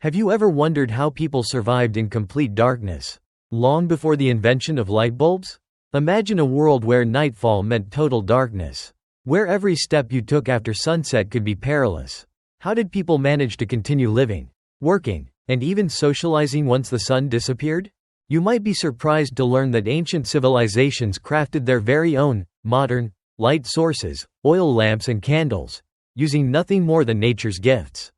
Have you ever wondered how people survived in complete darkness, long before the invention of light bulbs? Imagine a world where nightfall meant total darkness, where every step you took after sunset could be perilous. How did people manage to continue living, working, and even socializing once the sun disappeared? You might be surprised to learn that ancient civilizations crafted their very own, modern, light sources, oil lamps and candles, using nothing more than nature's gifts.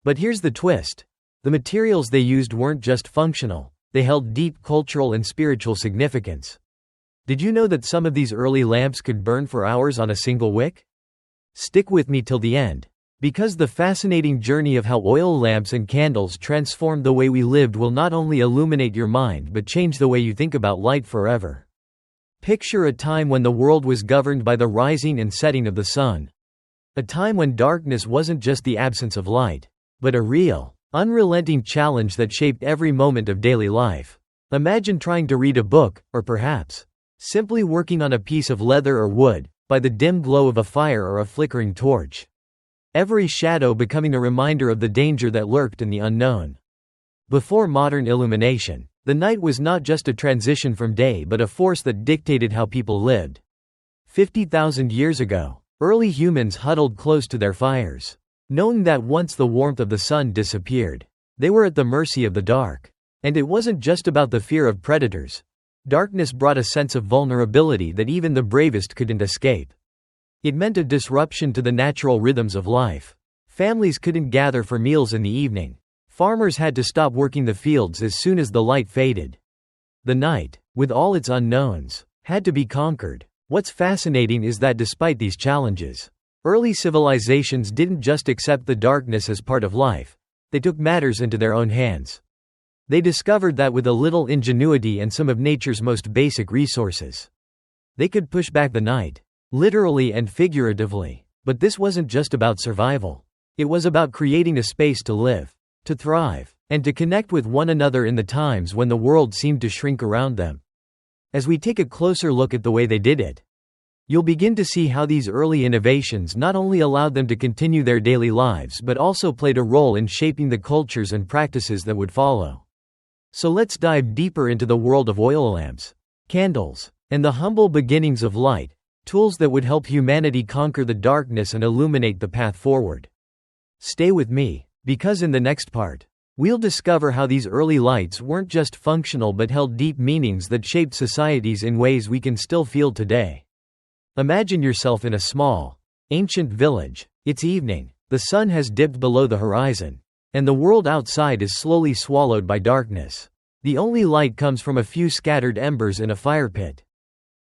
But here's the twist. The materials they used weren't just functional, they held deep cultural and spiritual significance. Did you know that some of these early lamps could burn for hours on a single wick? Stick with me till the end, because the fascinating journey of how oil lamps and candles transformed the way we lived will not only illuminate your mind but change the way you think about light forever. Picture a time when the world was governed by the rising and setting of the sun. A time when darkness wasn't just the absence of light, but a real, unrelenting challenge that shaped every moment of daily life. Imagine trying to read a book, or perhaps simply working on a piece of leather or wood, by the dim glow of a fire or a flickering torch. Every shadow becoming a reminder of the danger that lurked in the unknown. Before modern illumination, the night was not just a transition from day but a force that dictated how people lived. 50,000 years ago, early humans huddled close to their fires, knowing that once the warmth of the sun disappeared, they were at the mercy of the dark. And it wasn't just about the fear of predators. Darkness brought a sense of vulnerability that even the bravest couldn't escape. It meant a disruption to the natural rhythms of life. Families couldn't gather for meals in the evening. Farmers had to stop working the fields as soon as the light faded. The night, with all its unknowns, had to be conquered. What's fascinating is that despite these challenges, early civilizations didn't just accept the darkness as part of life. They took matters into their own hands. They discovered that with a little ingenuity and some of nature's most basic resources, they could push back the night, literally and figuratively. But this wasn't just about survival. It was about creating a space to live, to thrive, and to connect with one another in the times when the world seemed to shrink around them. As we take a closer look at the way they did it, you'll begin to see how these early innovations not only allowed them to continue their daily lives but also played a role in shaping the cultures and practices that would follow. So let's dive deeper into the world of oil lamps, candles, and the humble beginnings of light, tools that would help humanity conquer the darkness and illuminate the path forward. Stay with me, because in the next part, we'll discover how these early lights weren't just functional but held deep meanings that shaped societies in ways we can still feel today. Imagine yourself in a small, ancient village. It's evening, the sun has dipped below the horizon, and the world outside is slowly swallowed by darkness. The only light comes from a few scattered embers in a fire pit.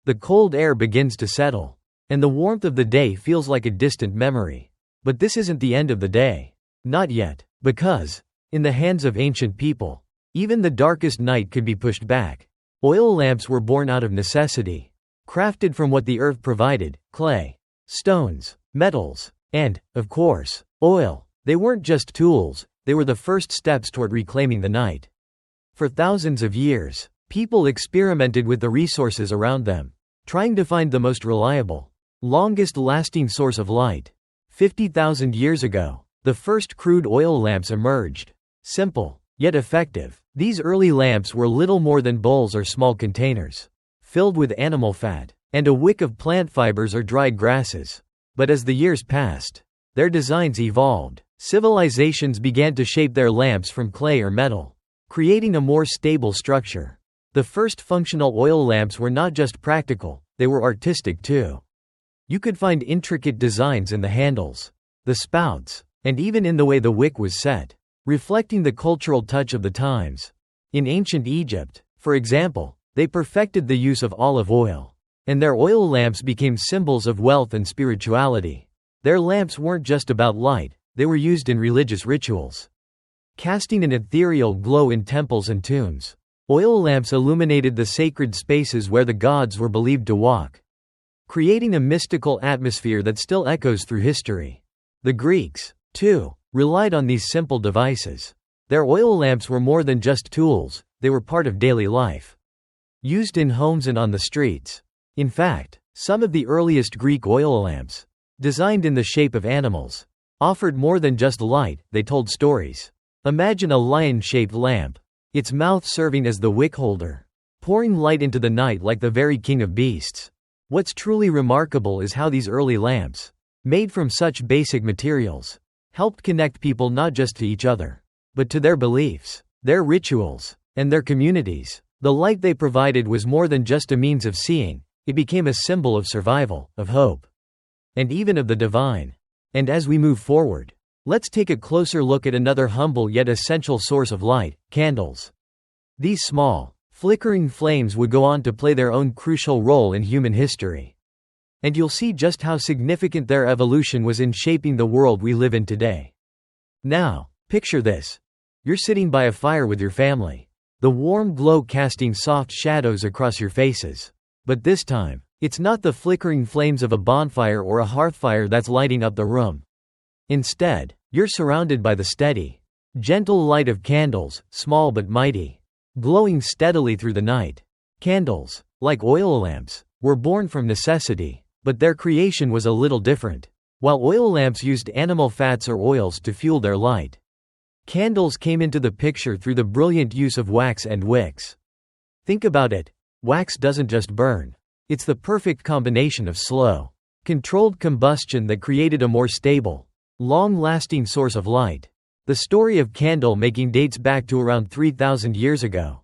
The cold air begins to settle, and the warmth of the day feels like a distant memory. But this isn't the end of the day. Not yet, because, in the hands of ancient people, even the darkest night could be pushed back. Oil lamps were born out of necessity, crafted from what the earth provided: clay, stones, metals, and, of course, oil. They weren't just tools, they were the first steps toward reclaiming the night. For thousands of years, people experimented with the resources around them, trying to find the most reliable, longest-lasting source of light. 50,000 years ago, the first crude oil lamps emerged. Simple, yet effective, these early lamps were little more than bowls or small containers, filled with animal fat, and a wick of plant fibers or dried grasses. But as the years passed, their designs evolved. Civilizations began to shape their lamps from clay or metal, creating a more stable structure. The first functional oil lamps were not just practical, they were artistic too. You could find intricate designs in the handles, the spouts, and even in the way the wick was set, reflecting the cultural touch of the times. In ancient Egypt, for example, they perfected the use of olive oil, and their oil lamps became symbols of wealth and spirituality. Their lamps weren't just about light, they were used in religious rituals, casting an ethereal glow in temples and tombs. Oil lamps illuminated the sacred spaces where the gods were believed to walk, creating a mystical atmosphere that still echoes through history. The Greeks, too, relied on these simple devices. Their oil lamps were more than just tools, they were part of daily life, used in homes and on the streets. In fact, some of the earliest Greek oil lamps, designed in the shape of animals, offered more than just light, they told stories. Imagine a lion-shaped lamp, its mouth serving as the wick holder, pouring light into the night like the very king of beasts. What's truly remarkable is how these early lamps, made from such basic materials, helped connect people not just to each other, but to their beliefs, their rituals, and their communities. The light they provided was more than just a means of seeing, it became a symbol of survival, of hope, and even of the divine. And as we move forward, let's take a closer look at another humble yet essential source of light: candles. These small, flickering flames would go on to play their own crucial role in human history. And you'll see just how significant their evolution was in shaping the world we live in today. Now, picture this. You're sitting by a fire with your family, the warm glow casting soft shadows across your faces. But this time, it's not the flickering flames of a bonfire or a hearthfire that's lighting up the room. Instead, you're surrounded by the steady, gentle light of candles, small but mighty, glowing steadily through the night. Candles, like oil lamps, were born from necessity, but their creation was a little different. While oil lamps used animal fats or oils to fuel their light, candles came into the picture through the brilliant use of wax and wicks. Think about it. Wax doesn't just burn. It's the perfect combination of slow, controlled combustion that created a more stable, long-lasting source of light. The story of candle making dates back to around 3,000 years ago.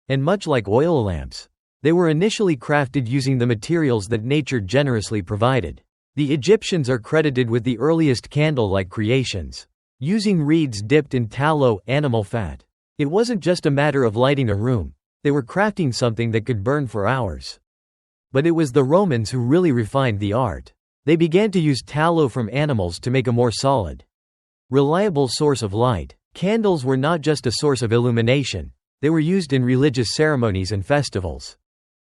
And much like oil lamps, they were initially crafted using the materials that nature generously provided. The Egyptians are credited with the earliest candle-like creations, using reeds dipped in tallow, animal fat. It wasn't just a matter of lighting a room, they were crafting something that could burn for hours. But it was the Romans who really refined the art. They began to use tallow from animals to make a more solid, reliable source of light. Candles were not just a source of illumination, they were used in religious ceremonies and festivals,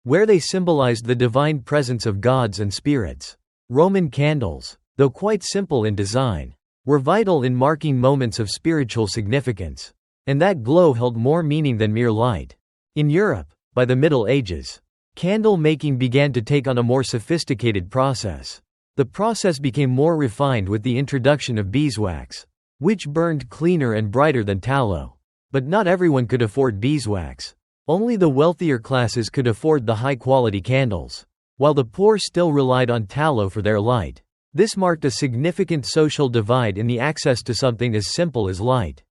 where they symbolized the divine presence of gods and spirits. Roman candles, though quite simple in design, were vital in marking moments of spiritual significance, and that glow held more meaning than mere light. In Europe, by the Middle Ages, candle making began to take on a more sophisticated process. The process became more refined with the introduction of beeswax, which burned cleaner and brighter than tallow. But not everyone could afford beeswax. Only the wealthier classes could afford the high-quality candles, while the poor still relied on tallow for their light. This marked a significant social divide in the access to something as simple as light.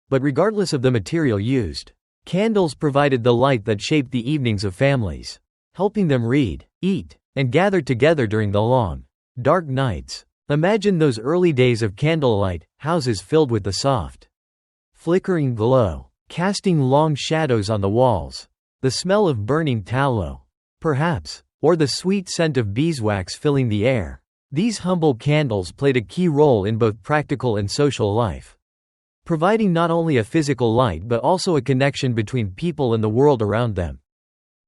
But regardless of the material used, candles provided the light that shaped the evenings of families, helping them read, eat, and gather together during the long, dark nights. Imagine those early days of candlelight, houses filled with the soft, flickering glow, casting long shadows on the walls, the smell of burning tallow, perhaps, or the sweet scent of beeswax filling the air. These humble candles played a key role in both practical and social life, providing not only a physical light but also a connection between people and the world around them.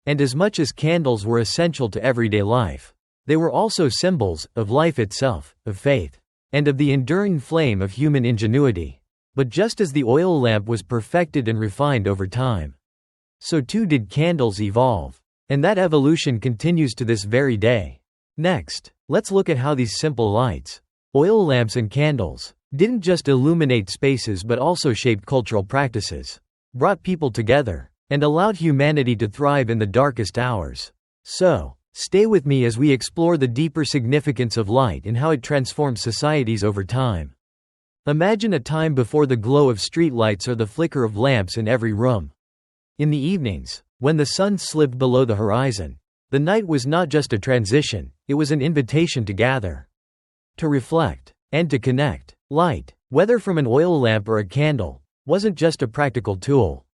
And as much as candles were essential to everyday life, they were also symbols of life itself, of faith, and of the enduring flame of human ingenuity. But just as the oil lamp was perfected and refined over time, so too did candles evolve. And that evolution continues to this very day. Next, let's look at how these simple lights, oil lamps and candles, didn't just illuminate spaces but also shaped cultural practices, brought people together, and allowed humanity to thrive in the darkest hours. So, stay with me as we explore the deeper significance of light and how it transformed societies over time. Imagine a time before the glow of streetlights or the flicker of lamps in every room. In the evenings, when the sun slipped below the horizon, the night was not just a transition, it was an invitation to gather, to reflect, and to connect. Light, whether from an oil lamp or a candle, wasn't just a practical tool.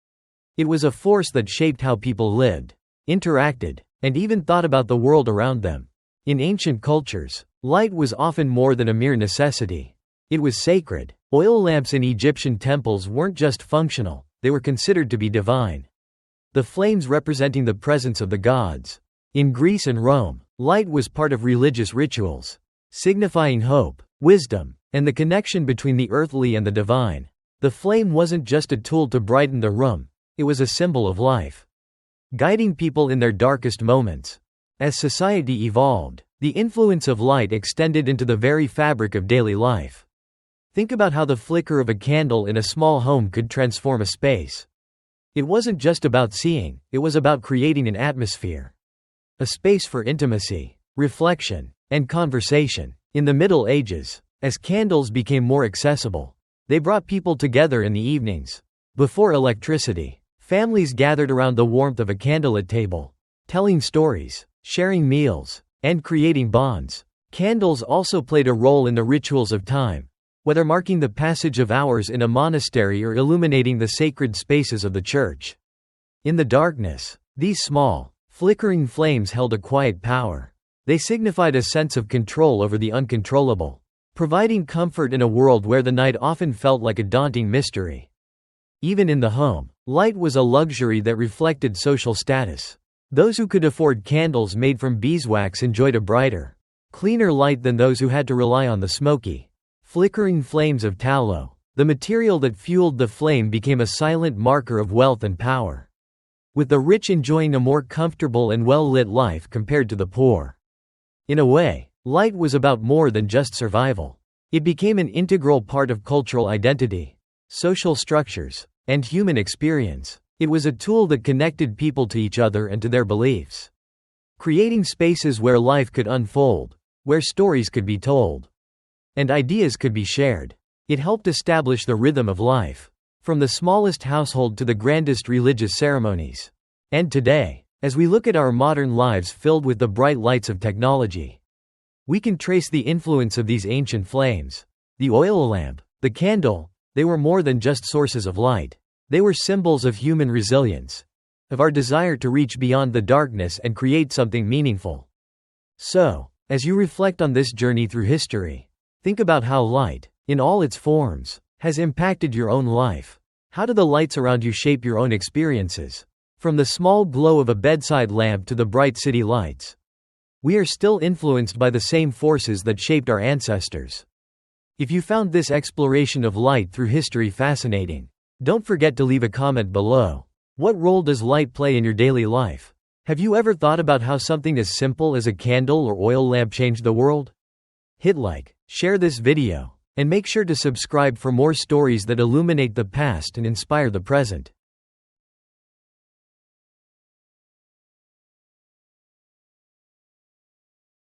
It was a force that shaped how people lived, interacted, and even thought about the world around them. In ancient cultures, light was often more than a mere necessity. It was sacred. Oil lamps in Egyptian temples weren't just functional, they were considered to be divine, the flames representing the presence of the gods. In Greece and Rome, light was part of religious rituals, signifying hope, wisdom, and the connection between the earthly and the divine. The flame wasn't just a tool to brighten the room, it was a symbol of life, guiding people in their darkest moments. As society evolved, the influence of light extended into the very fabric of daily life. Think about how the flicker of a candle in a small home could transform a space. It wasn't just about seeing, it was about creating an atmosphere. A space for intimacy, reflection, and conversation. In the Middle Ages, as candles became more accessible, they brought people together in the evenings. Before electricity, families gathered around the warmth of a candlelit table, telling stories, sharing meals, and creating bonds. Candles also played a role in the rituals of time, whether marking the passage of hours in a monastery or illuminating the sacred spaces of the church. In the darkness, these small, flickering flames held a quiet power. They signified a sense of control over the uncontrollable, providing comfort in a world where the night often felt like a daunting mystery. Even in the home, light was a luxury that reflected social status. Those who could afford candles made from beeswax enjoyed a brighter, cleaner light than those who had to rely on the smoky, flickering flames of tallow. The material that fueled the flame became a silent marker of wealth and power, with the rich enjoying a more comfortable and well-lit life compared to the poor. In a way, light was about more than just survival. It became an integral part of cultural identity, social structures, and human experience. It was a tool that connected people to each other and to their beliefs, creating spaces where life could unfold, where stories could be told, and ideas could be shared. It helped establish the rhythm of life, from the smallest household to the grandest religious ceremonies. And today, as we look at our modern lives filled with the bright lights of technology, we can trace the influence of these ancient flames. The oil lamp, the candle, they were more than just sources of light. They were symbols of human resilience, of our desire to reach beyond the darkness and create something meaningful. So, as you reflect on this journey through history, think about how light, in all its forms, has impacted your own life. How do the lights around you shape your own experiences? From the small glow of a bedside lamp to the bright city lights, we are still influenced by the same forces that shaped our ancestors. If you found this exploration of light through history fascinating, don't forget to leave a comment below. What role does light play in your daily life? Have you ever thought about how something as simple as a candle or oil lamp changed the world? Hit like, share this video, and make sure to subscribe for more stories that illuminate the past and inspire the present.